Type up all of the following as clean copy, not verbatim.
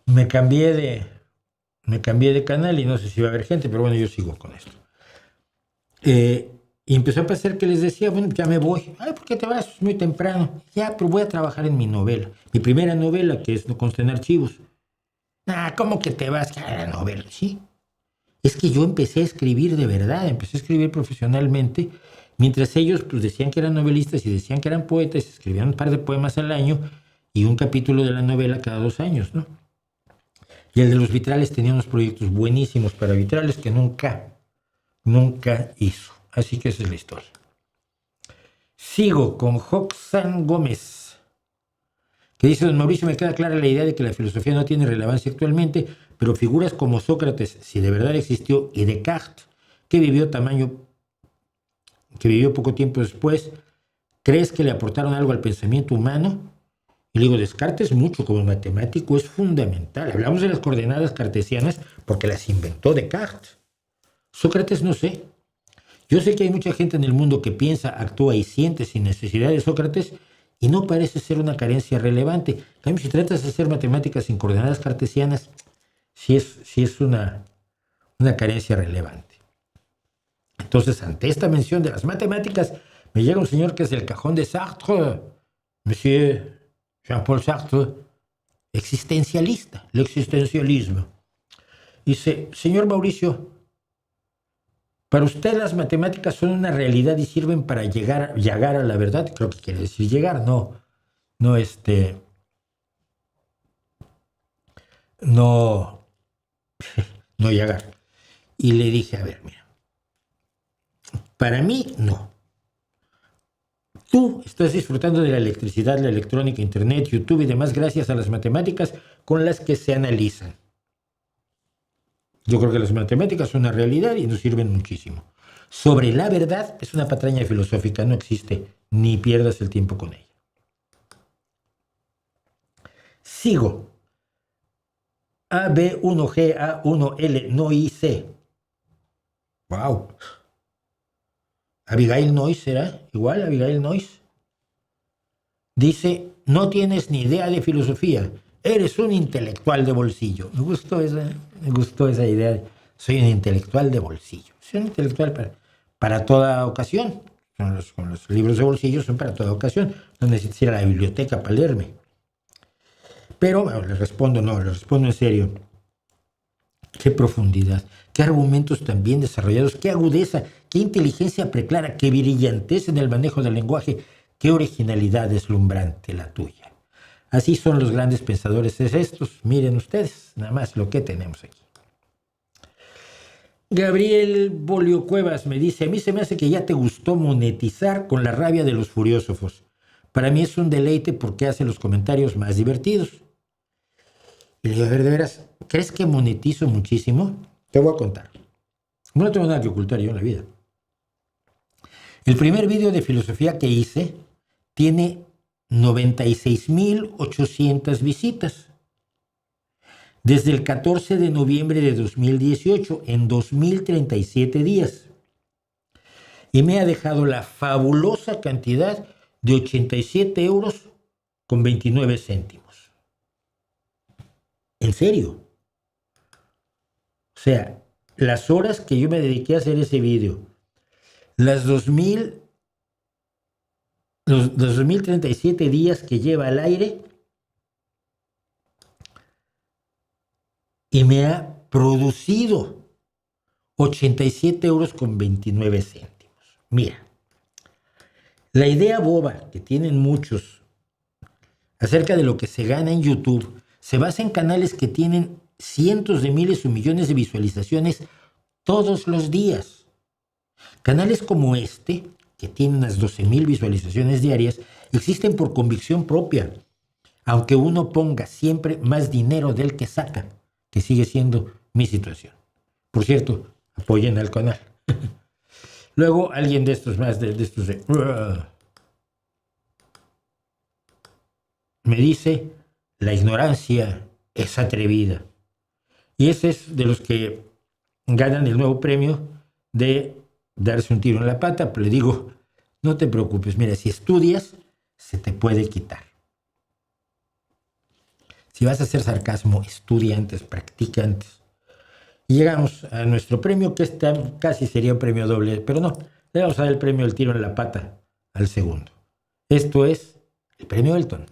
me cambié de, me cambié de canal y no sé si va a haber gente, pero bueno, yo sigo con esto. Y empezó a pasar que les decía, bueno, ya me voy. Ay, ¿por qué te vas? Es muy temprano. Ya, pero voy a trabajar en mi novela. Mi primera novela, que es No consta en archivos. Ah, ¿cómo que te vas? Ah, la novela, sí. Es que yo empecé a escribir de verdad, empecé a escribir profesionalmente, mientras ellos pues decían que eran novelistas y decían que eran poetas, escribían un par de poemas al año y un capítulo de la novela cada 2 años, ¿no? Y el de los vitrales tenía unos proyectos buenísimos para vitrales que nunca hizo. Así que esa es la historia. Sigo con Joxan Gómez, que dice: don Mauricio, me queda clara la idea de que la filosofía no tiene relevancia actualmente, pero figuras como Sócrates, si de verdad existió, y Descartes, que vivió poco tiempo después, ¿crees que le aportaron algo al pensamiento humano? Y le digo, Descartes mucho como matemático es fundamental. Hablamos de las coordenadas cartesianas porque las inventó Descartes. Sócrates no sé. Yo sé que hay mucha gente en el mundo que piensa, actúa y siente sin necesidad de Sócrates y no parece ser una carencia relevante. En cambio, si tratas de hacer matemáticas sin coordenadas cartesianas, sí es una carencia relevante. Entonces, ante esta mención de las matemáticas, me llega un señor que es del cajón de Sartre, Monsieur Jean-Paul Sartre, existencialista, el existencialismo. Dice: señor Mauricio, para usted las matemáticas son una realidad y sirven para llegar a la verdad. Creo que quiere decir llegar, no, no, no llegar. Y le dije, a ver, mira, para mí no. Tú estás disfrutando de la electricidad, la electrónica, internet, YouTube y demás gracias a las matemáticas con las que se analizan. Yo creo que las matemáticas son una realidad y nos sirven muchísimo. Sobre la verdad es una patraña filosófica, no existe, ni pierdas el tiempo con ella. Sigo. AB1G, A1L, no IC. Wow. Abigail Noyce, ¿será? Igual, Abigail Noyce. Dice: no tienes ni idea de filosofía, eres un intelectual de bolsillo. Me gustó esa idea. Soy un intelectual de bolsillo. Soy un intelectual para toda ocasión. Con los libros de bolsillo son para toda ocasión. No necesitas ir a la biblioteca para leerme. Pero bueno, le respondo en serio. Qué profundidad, qué argumentos tan bien desarrollados, qué agudeza, qué inteligencia preclara, qué brillantez en el manejo del lenguaje, qué originalidad deslumbrante la tuya. Así son los grandes pensadores estos. Miren ustedes, nada más lo que tenemos aquí. Gabriel Bolio Cuevas me dice: a mí se me hace que ya te gustó monetizar con la rabia de los furiósofos. Para mí es un deleite porque hace los comentarios más divertidos. Y le digo: a ver, de veras, ¿crees que monetizo muchísimo? Te voy a contar. No tengo nada que ocultar yo en la vida. El primer video de filosofía que hice tiene 96,800 visitas. Desde el 14 de noviembre de 2018, en 2037 días. Y me ha dejado la fabulosa cantidad de 87 euros con 29 céntimos. ¿En serio? O sea, las horas que yo me dediqué a hacer ese video, los 2037 días que lleva al aire, y me ha producido 87 euros con 29 céntimos. Mira, la idea boba que tienen muchos acerca de lo que se gana en YouTube se basa en canales que tienen cientos de miles o millones de visualizaciones todos los días. Canales como este, que tienen unas 12,000 visualizaciones diarias, existen por convicción propia, aunque uno ponga siempre más dinero del que saca, que sigue siendo mi situación. Por cierto, apoyen al canal. Luego alguien de estos me dice: la ignorancia es atrevida. Y ese es de los que ganan el nuevo premio de darse un tiro en la pata. Pero le digo: no te preocupes, mira, si estudias, se te puede quitar. Si vas a hacer sarcasmo, estudia antes, practica antes. Y llegamos a nuestro premio, que casi sería un premio doble, pero no, le vamos a dar el premio del tiro en la pata al segundo. Esto es el premio Elton.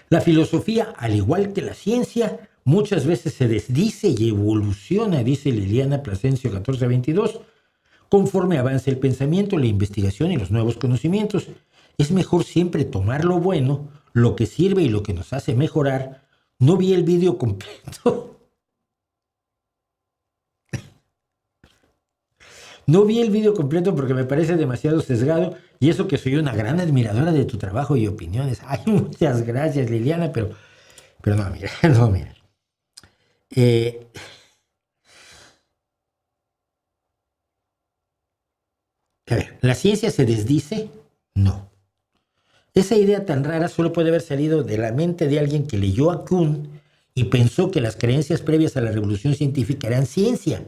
La filosofía, al igual que la ciencia, muchas veces se desdice y evoluciona, dice Liliana Plasencia 1422, conforme avanza el pensamiento, la investigación y los nuevos conocimientos. Es mejor siempre tomar lo bueno, lo que sirve y lo que nos hace mejorar. No vi el vídeo completo. No vi el vídeo completo porque me parece demasiado sesgado, y eso que soy una gran admiradora de tu trabajo y opiniones. Ay, muchas gracias, Liliana, pero no, mira, no, mira. A ver, ¿la ciencia se desdice? No. Esa idea tan rara solo puede haber salido de la mente de alguien que leyó a Kuhn y pensó que las creencias previas a la revolución científica eran ciencia.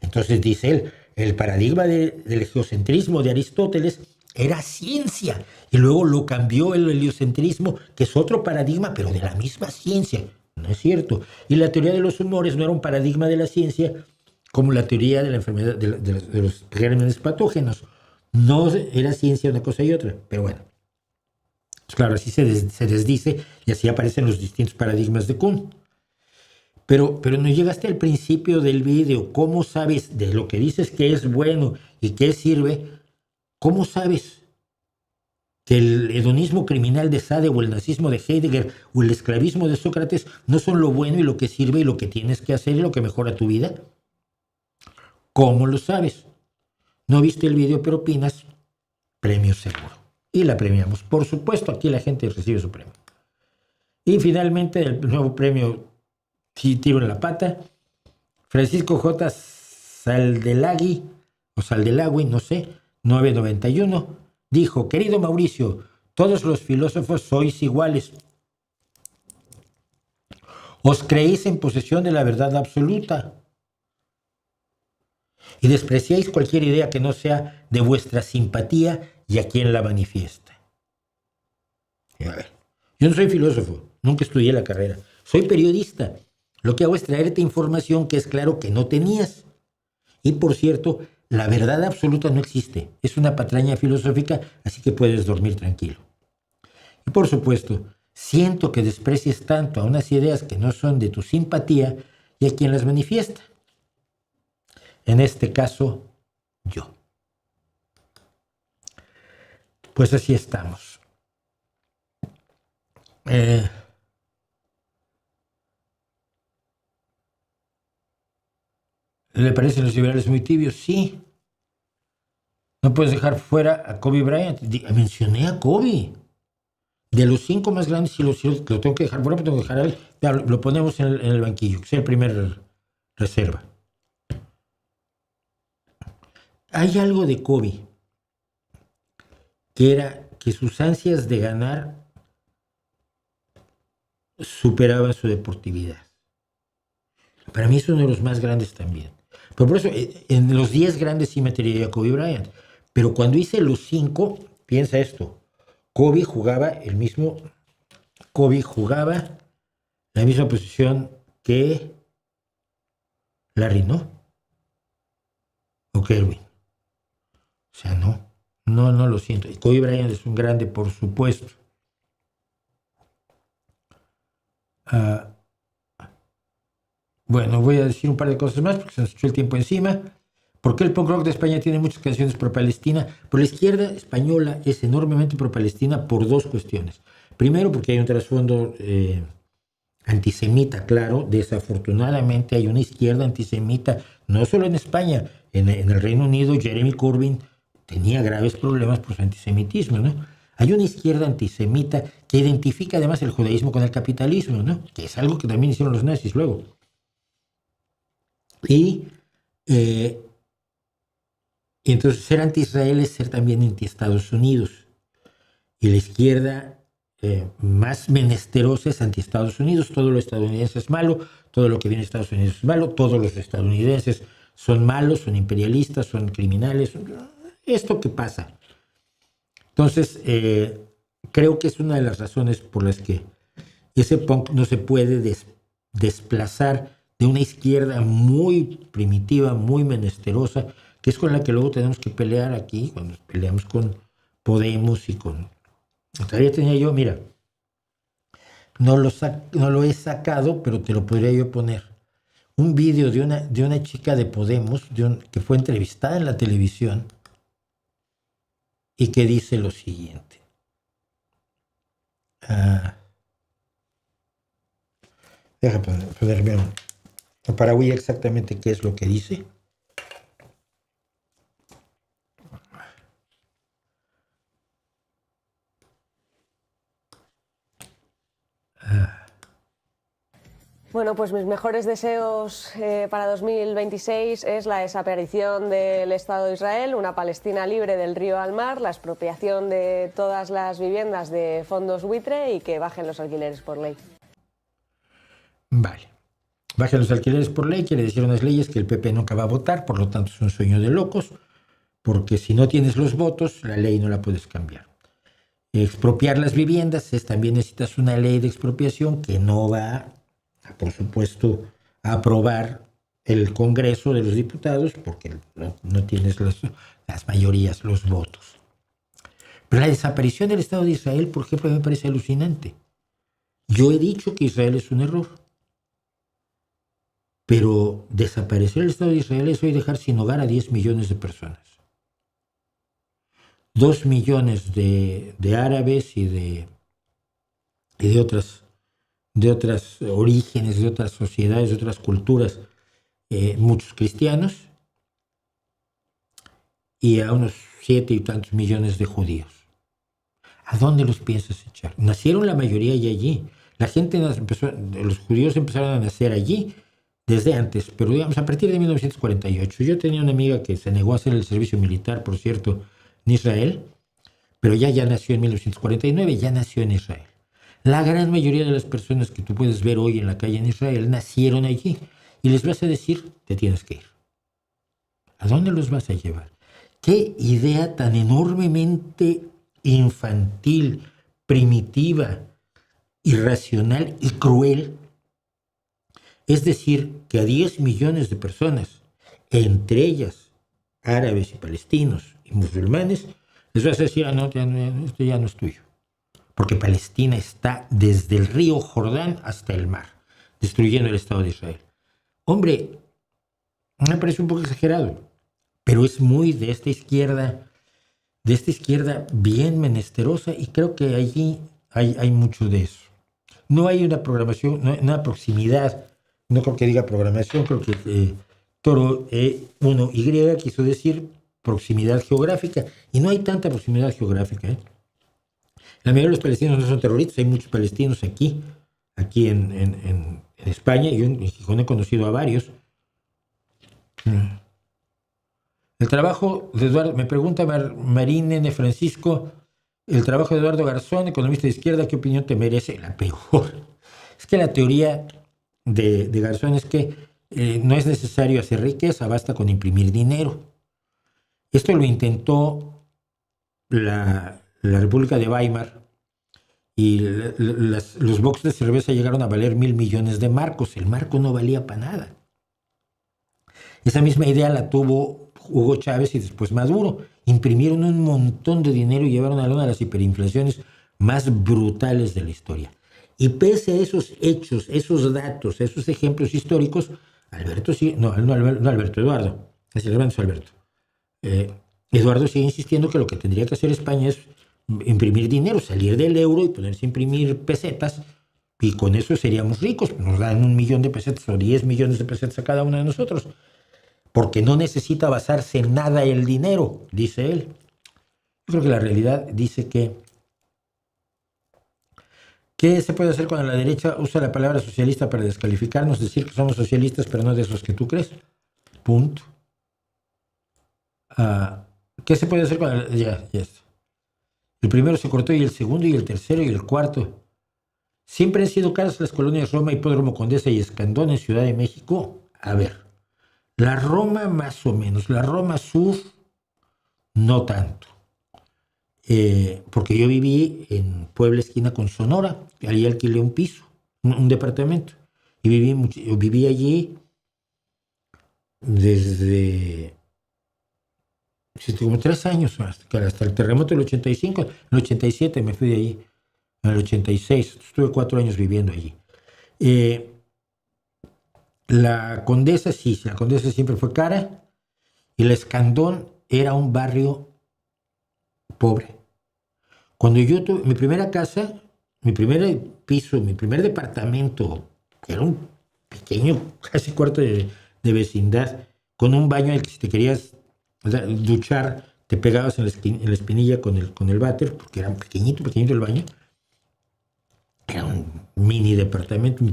Entonces dice él, el paradigma del geocentrismo de Aristóteles era ciencia, y luego lo cambió el heliocentrismo, que es otro paradigma, pero de la misma ciencia. No es cierto. Y la teoría de los humores no era un paradigma de la ciencia, como la teoría de la enfermedad de los gérmenes patógenos. No era ciencia una cosa y otra, pero bueno. Pues claro, así se desdice y así aparecen los distintos paradigmas de Kuhn. Pero no llegaste al principio del video. ¿Cómo sabes de lo que dices que es bueno y que sirve? ¿Cómo sabes que el hedonismo criminal de Sade o el nazismo de Heidegger o el esclavismo de Sócrates no son lo bueno y lo que sirve y lo que tienes que hacer y lo que mejora tu vida? ¿Cómo lo sabes? No viste el video, pero opinas. Premio seguro. Y la premiamos. Por supuesto, aquí la gente recibe su premio. Y finalmente, el nuevo premio Tiro en la Pata. Francisco J. Saldelagui, o Saldelagui, no sé, 991, dijo: querido Mauricio, todos los filósofos sois iguales. Os creéis en posesión de la verdad absoluta y despreciáis cualquier idea que no sea de vuestra simpatía y a quien la manifiesta. A ver, yo no soy filósofo, nunca estudié la carrera, soy periodista. Lo que hago es traerte información que es claro que no tenías. Y por cierto, la verdad absoluta no existe, es una patraña filosófica, así que puedes dormir tranquilo. Y por supuesto, siento que desprecies tanto a unas ideas que no son de tu simpatía y a quien las manifiesta. En este caso, yo. Pues así estamos. ¿Le parecen los liberales muy tibios? Sí. No puedes dejar fuera a Kobe Bryant. Mencioné a Kobe. De los 5 más grandes, si lo tengo que dejar fuera, pero tengo que dejar a él. Lo ponemos en el banquillo, que sea el primer reserva. Hay algo de Kobe, que era que sus ansias de ganar superaban su deportividad. Para mí es uno de los más grandes también. Pero por eso, en los 10 grandes sí metería a Kobe Bryant. Pero cuando hice los 5, piensa esto. Kobe jugaba la misma posición que Larry, ¿no? O Kerwin. O sea, no lo siento. Y Kobe Bryant es un grande, por supuesto. Bueno, voy a decir un par de cosas más porque se nos echó el tiempo encima. ¿Por qué el punk rock de España tiene muchas canciones pro-Palestina? Por la izquierda española es enormemente pro-Palestina por 2 cuestiones. Primero, porque hay un trasfondo antisemita, claro. Desafortunadamente hay una izquierda antisemita, no solo en España, en el Reino Unido. Jeremy Corbyn tenía graves problemas por su antisemitismo, ¿no? Hay una izquierda antisemita que identifica además el judaísmo con el capitalismo, ¿no? Que es algo que también hicieron los nazis luego. Y entonces ser anti-Israel es ser también anti-Estados Unidos. Y la izquierda más menesterosa es anti-Estados Unidos. Todo lo estadounidense es malo, todo lo que viene de Estados Unidos es malo, todos los estadounidenses son malos, son imperialistas, son criminales, esto que pasa. Entonces, creo que es una de las razones por las que ese punk no se puede desplazar de una izquierda muy primitiva, muy menesterosa, que es con la que luego tenemos que pelear aquí, cuando peleamos con Podemos y con... Todavía tenía yo, mira, no lo he sacado, pero te lo podría yo poner. Un vídeo de una chica de Podemos, que fue entrevistada en la televisión y que dice lo siguiente. Deja ponerme para oír exactamente qué es lo que dice. Bueno, pues mis mejores deseos para 2026 es la desaparición del Estado de Israel, una Palestina libre del río al mar, la expropiación de todas las viviendas de fondos buitre y que bajen los alquileres por ley. Vale. Bajen los alquileres por ley quiere decir unas leyes que el PP nunca va a votar, por lo tanto es un sueño de locos, porque si no tienes los votos, la ley no la puedes cambiar. Expropiar las viviendas también necesitas una ley de expropiación que no va, por supuesto, a aprobar el Congreso de los Diputados porque no tienes las mayorías, los votos. Pero la desaparición del Estado de Israel, por ejemplo, me parece alucinante. Yo he dicho que Israel es un error. Pero desaparecer el Estado de Israel es hoy dejar sin hogar a 10 millones de personas. 2 millones de árabes y de otras orígenes, de otras sociedades, de otras culturas, muchos cristianos, y a unos 7 y tantos millones de judíos. ¿A dónde los piensas echar? Nacieron la mayoría ya allí. Los judíos empezaron a nacer allí desde antes, pero digamos a partir de 1948. Yo tenía una amiga que se negó a hacer el servicio militar, por cierto, en Israel, pero ya nació en 1949, ya nació en Israel. La gran mayoría de las personas que tú puedes ver hoy en la calle en Israel nacieron allí y les vas a decir, te tienes que ir. ¿A dónde los vas a llevar? ¿Qué idea tan enormemente infantil, primitiva, irracional y cruel? Es decir, que a 10 millones de personas, entre ellas árabes y palestinos y musulmanes, les vas a decir, no, esto ya no es tuyo. Porque Palestina está desde el río Jordán hasta el mar, destruyendo el Estado de Israel. Hombre, me parece un poco exagerado, pero es muy de esta izquierda bien menesterosa, y creo que allí hay mucho de eso. No hay una programación, una proximidad. No creo que diga programación, creo que Toro E1Y quiso decir proximidad geográfica, y no hay tanta proximidad geográfica. La mayoría de los palestinos no son terroristas, hay muchos palestinos aquí en España, y yo en Gijón he conocido a varios. El trabajo de Eduardo, me pregunta Marín N. Francisco, el trabajo de Eduardo Garzón, economista de izquierda, ¿qué opinión te merece? La peor. Es que la teoría de Garzón es que no es necesario hacer riqueza, basta con imprimir dinero. Esto lo intentó la República de Weimar, y los boxes de cerveza llegaron a valer 1.000 millones de marcos. El marco no valía para nada. Esa misma idea la tuvo Hugo Chávez y después Maduro. Imprimieron un montón de dinero y llevaron a una de las hiperinflaciones más brutales de la historia. Y pese a esos hechos, esos datos, esos ejemplos históricos, Eduardo sigue insistiendo que lo que tendría que hacer España es imprimir dinero, salir del euro y ponerse a imprimir pesetas, y con eso seríamos ricos. Nos dan 1 millón de pesetas o 10 millones de pesetas a cada uno de nosotros, porque no necesita basarse en nada el dinero, dice él. Yo creo que la realidad dice que ¿qué se puede hacer cuando la derecha usa la palabra socialista para descalificarnos, decir que somos socialistas pero no de esos que tú crees? Punto. ¿Qué se puede hacer cuando ya está? El primero se cortó, y el segundo, y el tercero, y el cuarto. Siempre han sido caras las colonias Roma, Hipódromo Condesa y Escandón en Ciudad de México. A ver, La Roma más o menos, la Roma Sur no tanto. Porque yo viví en Puebla, esquina con Sonora, allí alquilé un piso, un departamento, y viví allí desde como 3 años, hasta el terremoto del 85, en el 87 me fui de allí, en el 86, estuve 4 años viviendo allí. La Condesa, sí, la Condesa siempre fue cara, y la Escandón era un barrio pobre. Cuando yo tuve mi primera casa, mi primer piso, mi primer departamento, era un pequeño, casi cuarto de vecindad, con un baño en el que si te querías duchar, te pegabas en la espinilla con el váter, porque era pequeñito el baño. Era un mini departamento.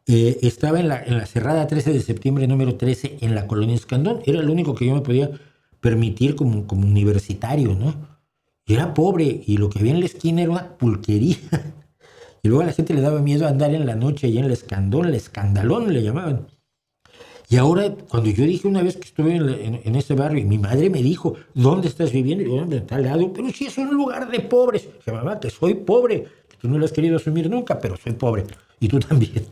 Estaba en la cerrada 13 de septiembre, número 13, en la colonia Escandón. Era lo único que yo me podía permitir como universitario, ¿no? Yo era pobre y lo que había en la esquina era una pulquería. Y luego a la gente le daba miedo andar en la noche allá en la Escandón, la Escandalón le llamaban. Y ahora, cuando yo dije una vez que estuve en ese barrio, y mi madre me dijo, ¿dónde estás viviendo? Y yo, en tal lado, pero si es un lugar de pobres. Dije, mamá, que soy pobre. Tú no lo has querido asumir nunca, pero soy pobre. Y tú también.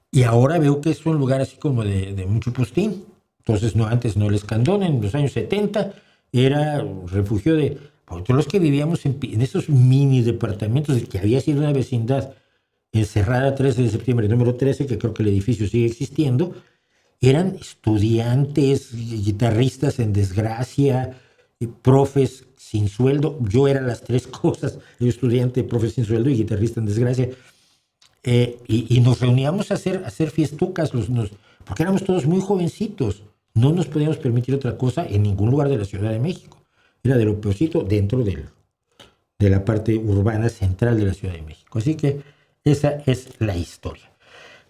Y ahora veo que es un lugar así como de mucho postín. Entonces, antes no el Escandón, en los años 70, era un refugio de todos los que vivíamos en esos mini departamentos, que había sido una vecindad encerrada 13 de septiembre, número 13, que creo que el edificio sigue existiendo. Eran estudiantes, guitarristas en desgracia, profes sin sueldo. Yo era las tres cosas: yo estudiante, profe sin sueldo y guitarrista en desgracia. Y nos reuníamos a hacer fiestucas, porque éramos todos muy jovencitos. No nos podíamos permitir otra cosa en ningún lugar de la Ciudad de México. Era de lo peorcito dentro de la parte urbana central de la Ciudad de México. Así que esa es la historia.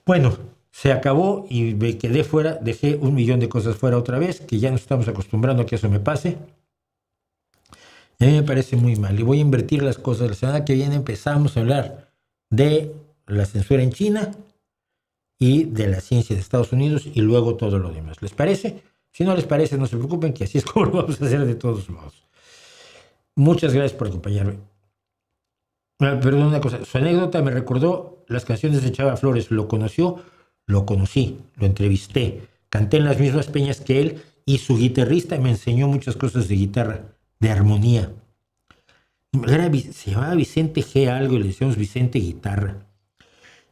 Bueno, se acabó y me quedé fuera. Dejé 1,000,000 de cosas fuera otra vez, que ya nos estamos acostumbrando a que eso me pase. A mí me parece muy mal y voy a invertir las cosas. La semana que viene empezamos a hablar de la censura en China y de la ciencia de Estados Unidos y luego todo lo demás. ¿Les parece? Si no les parece, no se preocupen, que así es como lo vamos a hacer de todos modos. Muchas gracias por acompañarme. Perdón, una cosa. Su anécdota me recordó las canciones de Chava Flores. Lo conoció, lo conocí, lo entrevisté, canté en las mismas peñas que él y su guitarrista me enseñó muchas cosas de guitarra, de armonía. Se llamaba Vicente G. algo y le decíamos Vicente Guitarra.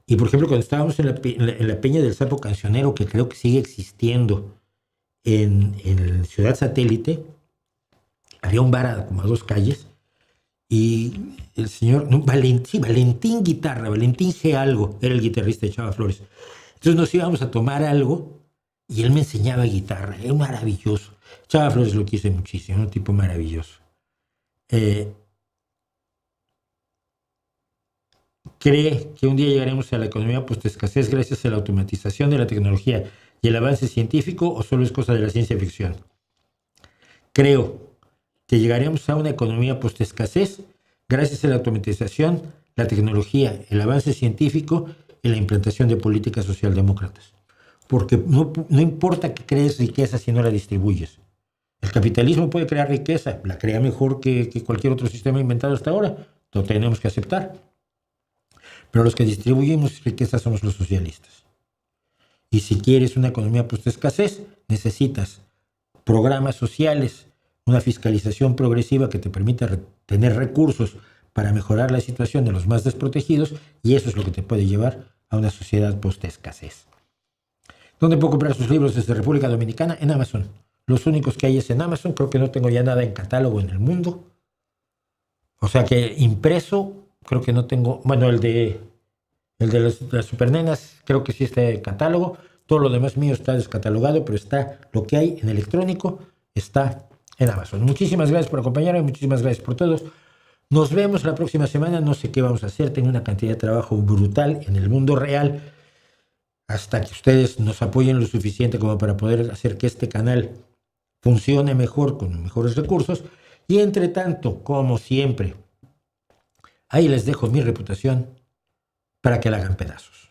Y por ejemplo, cuando estábamos en la Peña del Sapo Cancionero, que creo que sigue existiendo en Ciudad Satélite, había un bar como a 2 calles, y el señor, Valentín Guitarra, Valentín G. algo, era el guitarrista de Chava Flores. Entonces nos íbamos a tomar algo y él me enseñaba guitarra, era maravilloso. Chava Flores lo quise muchísimo, un tipo maravilloso. ¿Cree que un día llegaremos a la economía post-escasez gracias a la automatización de la tecnología y el avance científico, o solo es cosa de la ciencia ficción? Creo que llegaremos a una economía post-escasez gracias a la automatización, la tecnología, el avance científico y la implantación de políticas socialdemócratas. Porque no importa que crees riqueza si no la distribuyes. El capitalismo puede crear riqueza, la crea mejor que cualquier otro sistema inventado hasta ahora. Lo tenemos que aceptar. Pero los que distribuimos riqueza somos los socialistas. Y si quieres una economía post-escasez, necesitas programas sociales, una fiscalización progresiva que te permita tener recursos para mejorar la situación de los más desprotegidos, y eso es lo que te puede llevar a una sociedad post-escasez. ¿Dónde puedo comprar sus libros desde República Dominicana? En Amazon. Los únicos que hay es en Amazon. Creo que no tengo ya nada en catálogo en el mundo. O sea que impreso, creo que no tengo. Bueno, el de las supernenas, creo que sí está en catálogo. Todo lo demás mío está descatalogado, pero está lo que hay en electrónico, está en Amazon. Muchísimas gracias por acompañarme, muchísimas gracias por todos. Nos vemos la próxima semana. No sé qué vamos a hacer. Tengo una cantidad de trabajo brutal en el mundo real. Hasta que ustedes nos apoyen lo suficiente como para poder hacer que este canal funcione mejor, con mejores recursos. Y entre tanto, como siempre, ahí les dejo mi reputación para que la hagan pedazos.